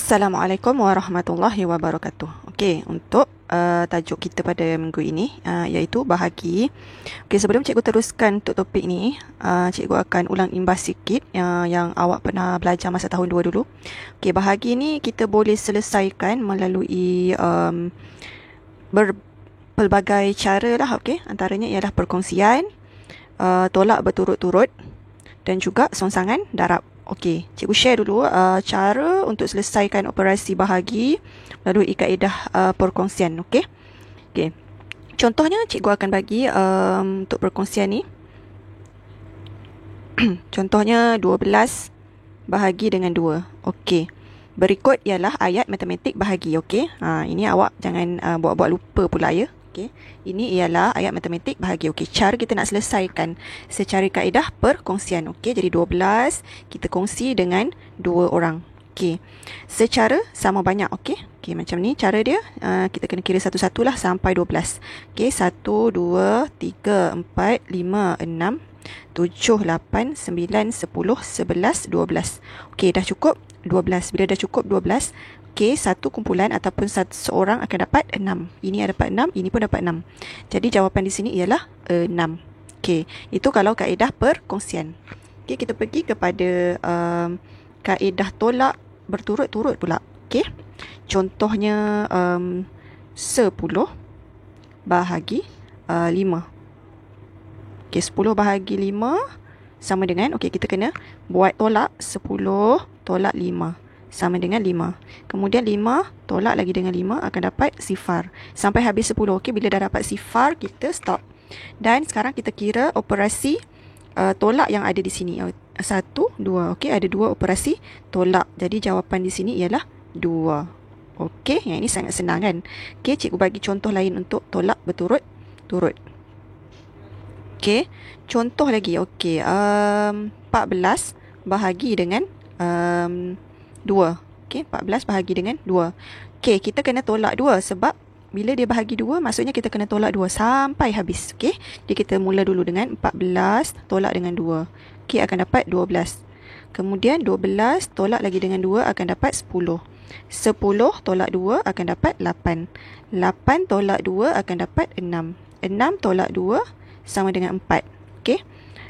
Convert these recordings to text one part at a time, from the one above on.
Assalamualaikum warahmatullahi wabarakatuh. Okey, untuk tajuk kita pada minggu ini iaitu bahagi. Okey, sebelum cikgu teruskan untuk topik ni, cikgu akan ulang imbas sikit yang awak pernah belajar masa tahun 2 dulu. Okey, bahagi ni kita boleh selesaikan melalui berbagai cara lah. Okey, antaranya ialah perkongsian, tolak berturut-turut dan juga songsangan darab. Okey, cikgu share dulu cara untuk selesaikan operasi bahagi melalui kaedah perkongsian. Okey. Okey. Contohnya cikgu akan bagi untuk perkongsian ni. Contohnya 12 bahagi dengan 2. Okey. Berikut ialah ayat matematik bahagi. Okey. Ini awak jangan buat-buat lupa pula ya. Okey. Ini ialah ayat matematik bahagi. Okey, cara kita nak selesaikan secara kaedah perkongsian. Okey, jadi 12 kita kongsi dengan 2 orang. Okey. Secara sama banyak. Okey. Okey, macam ni cara dia. Kita kena kira satu-satulah sampai 12. Okey, 1 2 3 4 5 6 7 8 9 10 11 12. Okey, dah cukup 12. Bila dah cukup 12, okey, satu kumpulan ataupun seorang akan dapat 6. Ini dapat 6, ini pun dapat 6. Jadi jawapan di sini ialah 6. Okey, itu kalau kaedah perkongsian. Okey, kita pergi kepada kaedah tolak berturut-turut pula. Okey. Contohnya 10 bahagi 5. Okey, 10 bahagi 5 sama dengan, okey, kita kena buat tolak 10 tolak 5 sama dengan 5. Kemudian 5 tolak lagi dengan 5 akan dapat sifar. Sampai habis 10. Okey, bila dah dapat sifar, kita stop. Dan sekarang kita kira operasi tolak yang ada di sini. 1, 2. Okey, ada 2 operasi tolak. Jadi jawapan di sini ialah 2. Okey, yang ini sangat senang kan? Okey, cikgu bagi contoh lain untuk tolak berturut-turut. Okey, contoh lagi. Okey, 14 bahagi dengan 2. Okey, 14 bahagi dengan 2. Okey, kita kena tolak 2 sebab bila dia bahagi 2, maksudnya kita kena tolak 2 sampai habis. Okey, jadi kita mula dulu dengan 14 tolak dengan 2. Okey, akan dapat 12. Kemudian 12 tolak lagi dengan 2 akan dapat 10. 10 tolak 2 akan dapat 8. 8 tolak 2 akan dapat 6. 6 tolak 2 sama dengan 4. Okey.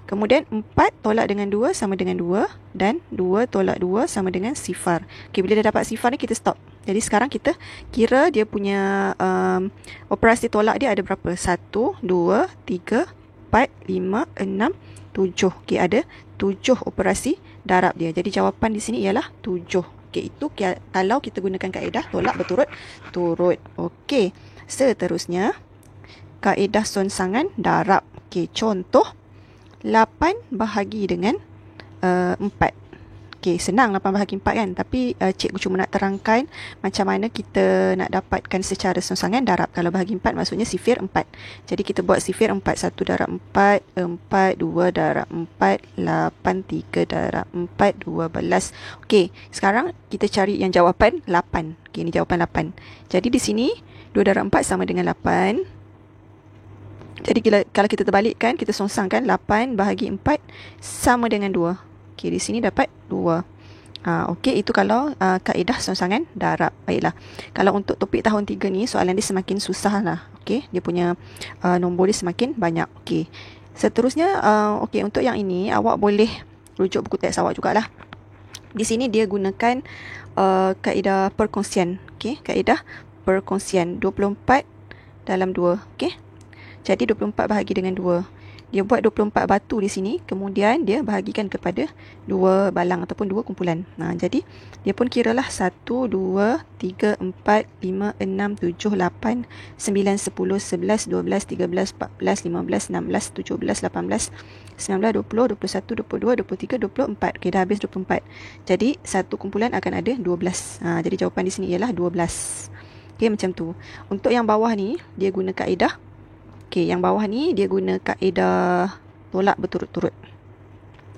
Kemudian 4 tolak dengan 2 sama dengan 2 dan 2 tolak 2 sama dengan sifar. Okey, bila dah dapat sifar ni kita stop. Jadi sekarang kita kira dia punya operasi tolak dia ada berapa? 1, 2, 3, 4, 5, 6, 7. Okey, ada 7 operasi darab dia. Jadi jawapan di sini ialah 7. Okey, itu kalau kita gunakan kaedah tolak berturut-turut. Okey, seterusnya kaedah songsangan darab. Okey, contoh 8 bahagi dengan 4. Okey, senang 8 bahagi 4 kan? Tapi cikgu cuma nak terangkan macam mana kita nak dapatkan secara songsangan darab. Kalau bahagi 4 maksudnya sifir 4. Jadi kita buat sifir 4. 1 darab 4, 4, 2 darab 4, 8, 3 darab 4, 12. Okey, sekarang kita cari yang jawapan 8. Okey, ini jawapan 8. Jadi di sini 2 darab 4 sama dengan 8. Jadi kalau kita terbalikkan, kita songsangkan 8 bahagi 4 sama dengan 2. Okey, di sini dapat 2. Okey, itu kalau kaedah songsangan darab. Baiklah. Kalau untuk topik tahun 3 ni, soalan dia semakin susah lah. Okey, dia punya nombor dia semakin banyak. Okey. Seterusnya, okey, untuk yang ini, awak boleh rujuk buku teks awak jugalah. Di sini dia gunakan kaedah perkongsian. Okey, kaedah perkongsian 24 dalam 2. Okey. Jadi 24 bahagi dengan 2. Dia buat 24 batu di sini. Kemudian dia bahagikan kepada 2 balang ataupun 2 kumpulan. Jadi dia pun kiralah 1, 2, 3, 4, 5, 6, 7, 8, 9, 10, 11, 12, 13, 14, 15, 16, 17, 18, 19, 20, 21, 22, 23, 24. Okey, dah habis 24. Jadi satu kumpulan akan ada 12. Jadi jawapan di sini ialah 12. Okey, macam tu. Untuk yang bawah ni, dia guna kaedah. Okey, yang bawah ni dia guna kaedah tolak berturut-turut.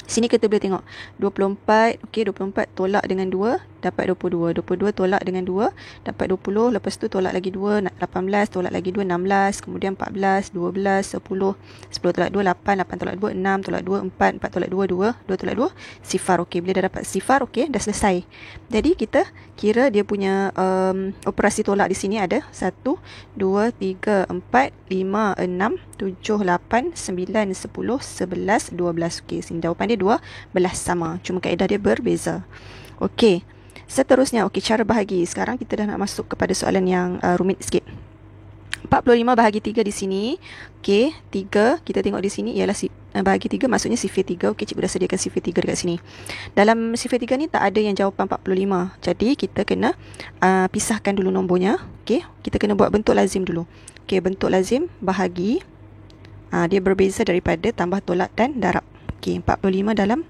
Sini kita boleh tengok 24, okey 24 tolak dengan 2 dapat 22. 22 tolak dengan 2 dapat 20. Lepas tu tolak lagi 2 18, tolak lagi 2 16, kemudian 14, 12, 10. 10 tolak 2 8, 8 tolak 2 6, tolak 2 4, 4 tolak 2 2, 2 tolak 2 sifar. Okey, bila dah dapat sifar, okey, dah selesai. Jadi kita kira dia punya operasi tolak di sini ada 1 2 3 4 5 6 7 8 9 10 11 12. Okey, sini jawapan dia 12 sama. Cuma kaedah dia berbeza. Okey. Seterusnya, okey, cara bahagi. Sekarang kita dah nak masuk kepada soalan yang rumit sikit. 45 bahagi 3 di sini. Okey, 3 kita tengok di sini ialah bahagi 3 maksudnya sifir 3. Okey, cikgu dah sediakan sifir 3 dekat sini. Dalam sifir 3 ni tak ada yang jawapan 45. Jadi kita kena pisahkan dulu nombornya. Okey, kita kena buat bentuk lazim dulu. Okey, bentuk lazim bahagi. Dia berbeza daripada tambah tolak dan darab. Okey, 45 dalam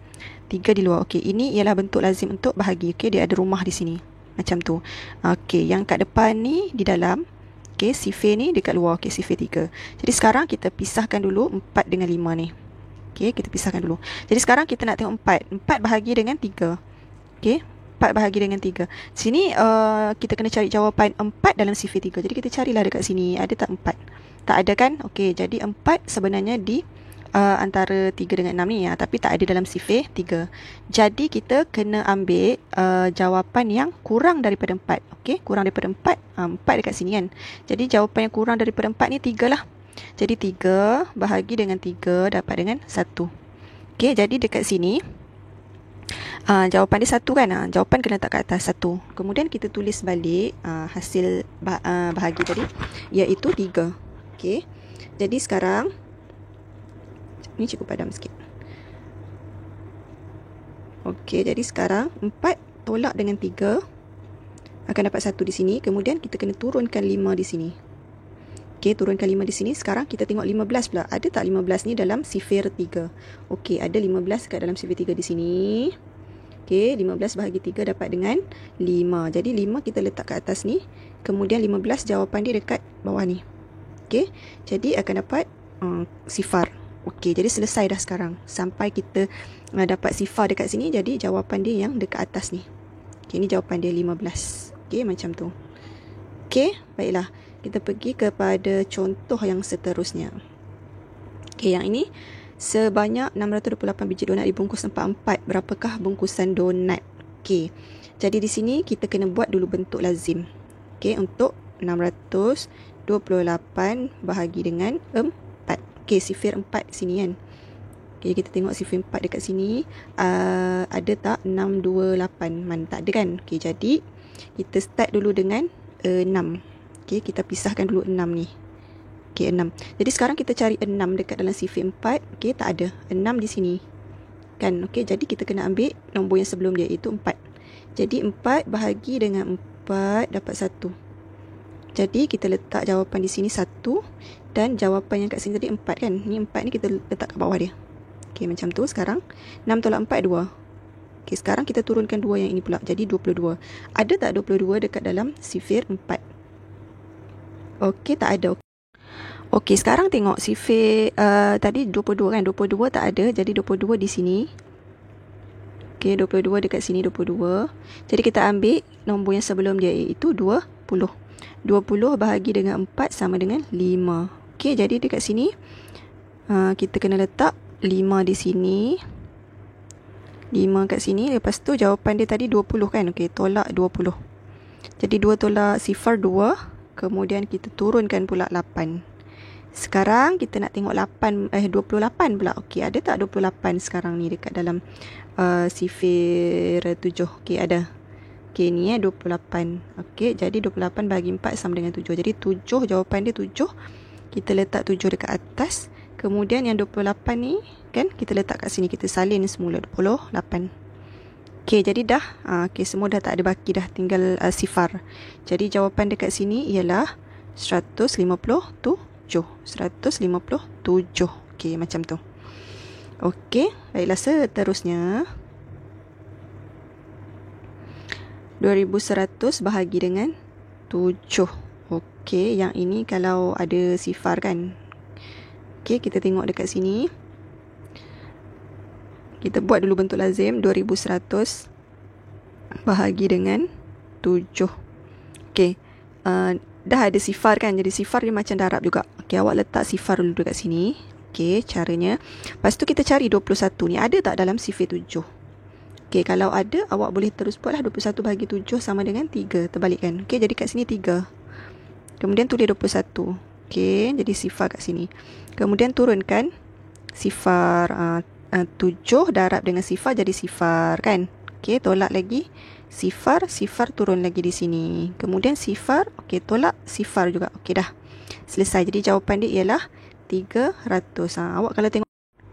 3 di luar. Okey, ini ialah bentuk lazim untuk bahagi. Okey, dia ada rumah di sini. Macam tu. Okey, yang kat depan ni di dalam. Okey, sifir ni dekat luar. Okey, sifir 3. Jadi sekarang kita pisahkan dulu 4 dengan 5 ni. Okey, kita pisahkan dulu. Jadi sekarang kita nak tengok 4. 4 bahagi dengan 3. Okey, 4 bahagi dengan 3. Sini kita kena cari jawapan 4 dalam sifir 3. Jadi kita carilah dekat sini. Ada tak 4? Tak ada kan? Okey, jadi 4 sebenarnya di antara 3 dengan 6 ni, tapi tak ada dalam sifir 3. Jadi kita kena ambil jawapan yang kurang daripada 4. Okey, kurang daripada 4. 4 dekat sini kan. Jadi jawapan yang kurang daripada 4 ni 3 lah. Jadi 3 bahagi dengan 3 dapat dengan 1. Okey, jadi dekat sini jawapan dia 1 kan. Jawapan kena letak kat atas 1. Kemudian kita tulis balik hasil bahagi tadi, iaitu 3. Okey, jadi sekarang ni cikgu padam sikit. Okey, jadi sekarang 4 tolak dengan 3 akan dapat 1 di sini. Kemudian kita kena turunkan 5 di sini. Okey, turunkan 5 di sini. Sekarang kita tengok 15 pula. Ada tak 15 ni dalam sifir 3? Okey, ada 15 kat dalam sifir 3 di sini. Okey, 15 bahagi 3 dapat dengan 5. Jadi 5 kita letak kat atas ni. Kemudian 15 jawapan dia dekat bawah ni. Okey, jadi akan dapat sifar. Okey, jadi selesai dah sekarang. Sampai kita dapat sifar dekat sini, jadi jawapan dia yang dekat atas ni. Okey, ini jawapan dia 15. Okey, macam tu. Okey, baiklah. Kita pergi kepada contoh yang seterusnya. Okey, yang ini sebanyak 628 biji donat dibungkus 4-4. Berapakah bungkusan donat? Okey, jadi di sini kita kena buat dulu bentuk lazim. Okey, untuk 628 bahagi dengan 4. Okey, sifir 4 sini kan. Okey, kita tengok sifir 4 dekat sini. Ada tak 628? Mana tak ada kan. Okey, jadi kita start dulu dengan 6. Okey, kita pisahkan dulu 6 ni. Okey, 6. Jadi sekarang kita cari 6 dekat dalam sifir 4. Okey, tak ada. 6 di sini. Kan. Okey, jadi kita kena ambil nombor yang sebelum dia, iaitu 4. Jadi 4 bahagi dengan 4 dapat 1. Jadi kita letak jawapan di sini 1 dan jawapan yang kat sini tadi 4 kan. Ni 4 ni kita letak kat bawah dia. Okey, macam tu. Sekarang 6 tolak 4 2. Okey, sekarang kita turunkan 2 yang ini pula. Jadi 22. Ada tak 22 dekat dalam sifir 4? Okey, tak ada. Okey, sekarang tengok sifir tadi 22 kan. 22 tak ada. Jadi 22 di sini. Okey, 22 dekat sini 22. Jadi kita ambil nombor yang sebelum dia, iaitu 20. 20 bahagi dengan 4 sama dengan 5. Okey, jadi dekat sini kita kena letak 5 di sini. 5 kat sini. Lepas tu jawapan dia tadi 20 kan. Okey, tolak 20. Jadi 2 tolak sifar 2. Kemudian kita turunkan pula 8. Sekarang kita nak tengok 28 pula. Okey, ada tak 28 sekarang ni dekat dalam sifir 7? Okey, ada. Okey, ni 28. Okey, jadi 28 bagi 4 sama dengan 7. Jadi 7, jawapan dia 7. Kita letak 7 dekat atas. Kemudian yang 28 ni kan kita letak kat sini. Kita salin semula 28. Okey, jadi dah. Okey, semua dah tak ada baki dah. Tinggal sifar. Jadi jawapan dekat sini ialah 157. 157. Okey, macam tu. Okey, baiklah, seterusnya 2100 bahagi dengan 7. Okey, yang ini kalau ada sifar kan. Okey, kita tengok dekat sini. Kita buat dulu bentuk lazim. 2100 bahagi dengan 7. Okey. Dah ada sifar kan. Jadi sifar dia macam darab juga. Okey, awak letak sifar dulu dekat sini. Okey, caranya. Lepas tu kita cari 21 ni. Ada tak dalam sifir 7? Okey, kalau ada, awak boleh terus buatlah 21 bahagi 7 sama dengan 3. Terbalikkan. Okey, jadi kat sini 3. Kemudian tulis 21. Okey, jadi sifar kat sini. Kemudian turunkan sifar 7 darab dengan sifar jadi sifar kan. Okey, tolak lagi sifar, sifar turun lagi di sini. Kemudian sifar, okey, tolak sifar juga. Okey, dah. Selesai. Jadi jawapan dia ialah 300. Awak kalau tengok.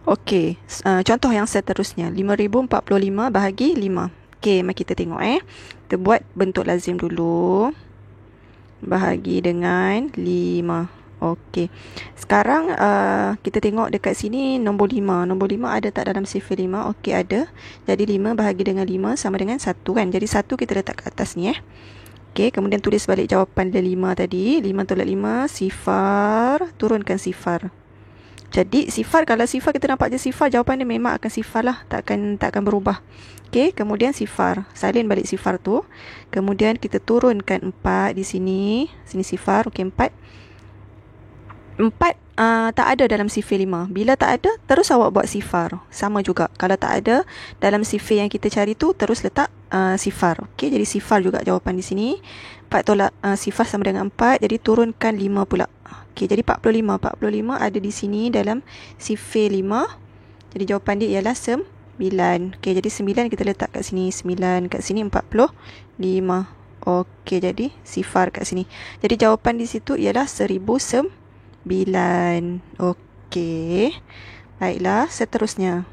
Okey, contoh yang seterusnya. 5045 bahagi 5. Okey, mari kita tengok Kita buat bentuk lazim dulu. Bahagi dengan 5. Okey. Sekarang kita tengok dekat sini nombor 5. Nombor 5 ada tak dalam sifir 5? Okey, ada. Jadi 5 bahagi dengan 5 sama dengan 1 kan. Jadi 1 kita letak kat atas ni Okey, kemudian tulis balik jawapan dia 5 tadi. 5 tolak 5, sifar. Turunkan sifar. Jadi sifar, kalau sifar kita nampak je sifar, jawapan dia memang akan sifar lah. takkan berubah. Okey, kemudian sifar. Salin balik sifar tu. Kemudian kita turunkan 4 di sini. Sini sifar. Okey, 4 tak ada dalam sifir 5. Bila tak ada, terus awak buat sifar. Sama juga. Kalau tak ada dalam sifir yang kita cari tu, terus letak sifar. Okey, jadi sifar juga jawapan di sini. 4 tolak sifar sama dengan 4. Jadi turunkan 5 pula. Okey, jadi 45. 45 ada di sini dalam sifir 5. Jadi jawapan dia ialah 9. Okey, jadi 9 kita letak kat sini. 9 kat sini 45. Okey, jadi sifar kat sini. Jadi jawapan di situ ialah 1009. Okey. Baiklah, seterusnya.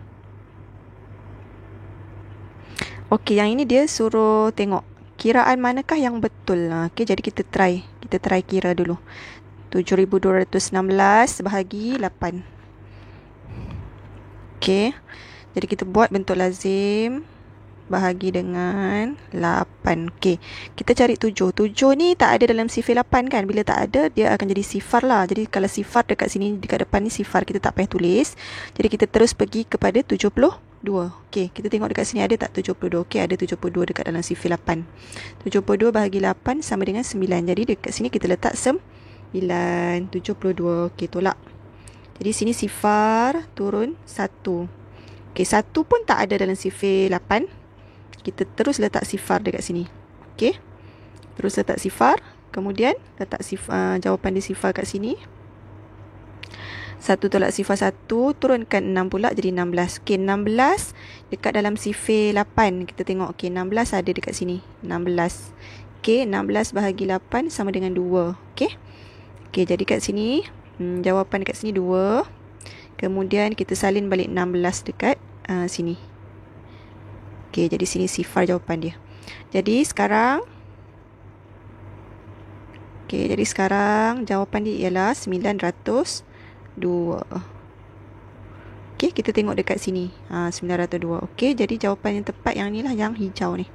Okey, yang ini dia suruh tengok kiraan manakah yang betul. Okey, jadi kita try kira dulu. 7216 bahagi 8. Okey. Jadi kita buat bentuk lazim bahagi dengan 8. Okey. Kita cari 7. 7 ni tak ada dalam sifir 8 kan? Bila tak ada, dia akan jadi sifar lah. Jadi kalau sifar dekat sini, dekat depan ni sifar, kita tak payah tulis. Jadi kita terus pergi kepada 72. Okey, kita tengok dekat sini ada tak 72? Okey, ada 72 dekat dalam sifir 8. 72 bahagi 8 sama dengan 9. Jadi dekat sini kita letak 9. 72. Okey, tolak. Jadi sini sifar turun 1. Okey, 1 pun tak ada dalam sifir 8. Kita terus letak sifar dekat sini. Okey. Terus letak sifar. Kemudian letak jawapan di sifar kat sini. 1 tolak sifar 1. Turunkan 6 pula jadi 16. Okey, 16 dekat dalam sifir 8. Kita tengok. Okey, 16 ada dekat sini. 16. Okey, 16 bahagi 8 sama dengan 2. Okey. Okey, jadi kat sini. Jawapan dekat sini 2. Kemudian kita salin balik 16 dekat sini. Okey, jadi sini sifar jawapan dia. Jadi sekarang jawapan dia ialah 902. Okey, kita tengok dekat sini. 902. Okey, jadi jawapan yang tepat yang inilah yang hijau ni.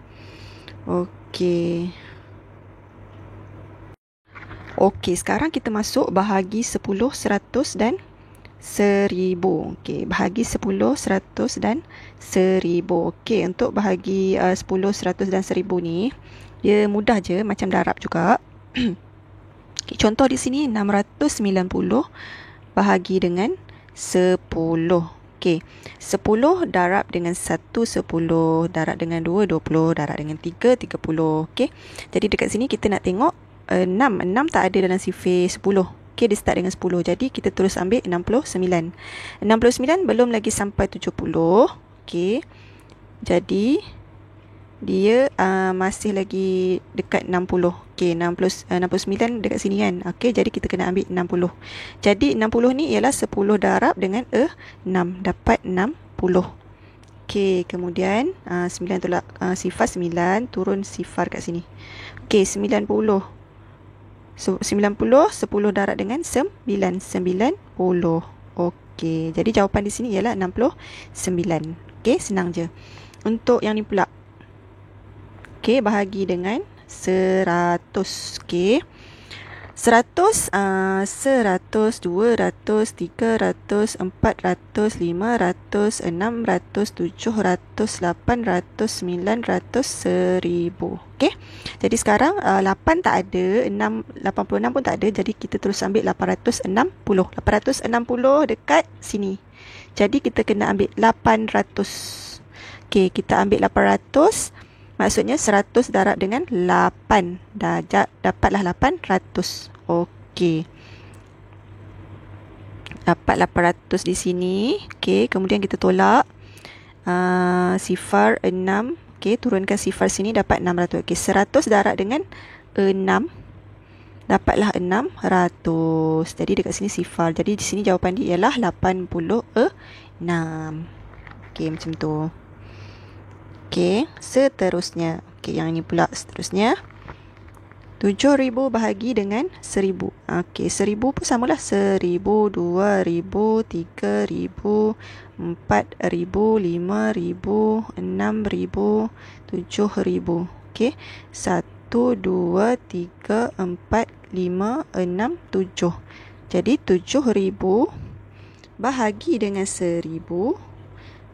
Okey. Okey, sekarang kita masuk bahagi 10, 100 dan 1000. Okey, bahagi 10, 100 dan 1000. Okey, untuk bahagi 10, 100 dan 1000 ni, dia mudah je, macam darab juga. Okay, contoh di sini 690 bahagi dengan 10. Okey, 10 darab dengan 1, 10. Darab dengan 2, 20. Darab dengan 3, 30. Okey, jadi dekat sini kita nak tengok 6 tak ada dalam sifir 10. Okey, dia start dengan 10. Jadi kita terus ambil 69. 69 belum lagi sampai 70. Okey. Jadi dia masih lagi dekat 60. Okey, 69 dekat sini kan. Okey, jadi kita kena ambil 60. Jadi 60 ni ialah 10 darab dengan 6. Dapat 60. Okey, kemudian 9 tolak sifar 9, turun sifar kat sini. Okey, 90. 10 darab dengan 9. 90. Okey, jadi jawapan di sini ialah 69. Okey, senang je. Untuk yang ni pula. Okey, bahagi dengan 100. Okey. 100, 100, 200, 300, 400, 500, 600, 700, 800, 900, 1000. Okey. Jadi sekarang 8 tak ada, 86 pun tak ada. Jadi kita terus ambil 860. 860 dekat sini. Jadi kita kena ambil 800. Okey, kita ambil 800. Maksudnya 100 darab dengan 8. Dapatlah 800. Okey. Dapat 800 di sini. Okey, kemudian kita tolak. Sifar 6. Okey, turunkan sifar sini dapat 600. Okey, 100 darab dengan 6. Dapatlah 600. Jadi dekat sini sifar. Jadi di sini jawapan dia ialah 86. Okey, macam tu. Okey, seterusnya. Okey, yang ini pula seterusnya. 7,000 bahagi dengan 1,000. Okey, 1,000 pun samalah. 1,000, 2,000, 3,000, 4,000, 5,000, 6,000, 7,000. Okey, 1, 2, 3, 4, 5, 6, 7. Jadi 7,000 bahagi dengan 1,000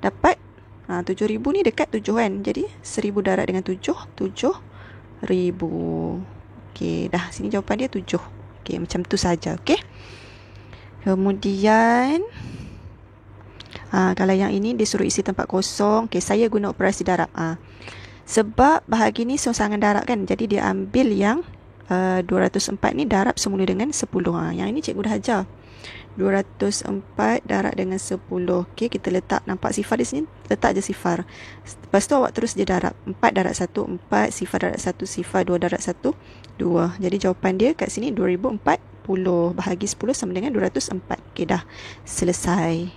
dapat 7,000 ni dekat 7 kan. Jadi 1,000 darab dengan 7, 7,000. Okey, dah sini jawapan dia 7. Okey, macam tu saja. Okey. Kemudian kalau yang ini disuruh isi tempat kosong. Okey, saya guna operasi darab. Sebab bahagi ni sosangan darab kan. Jadi dia ambil yang 204 ni darab semula dengan 10. Yang ini cikgu dah ajar. 204 darab dengan 10. Okey, kita letak, nampak sifar di sini, letak je sifar. Lepas tu awak terus je darab. 4 darab 1, 4. Sifar darab 1, sifar 2 darab 1, 2. Jadi jawapan dia kat sini 2040 bahagi 10 sama dengan 204. Okey, dah selesai.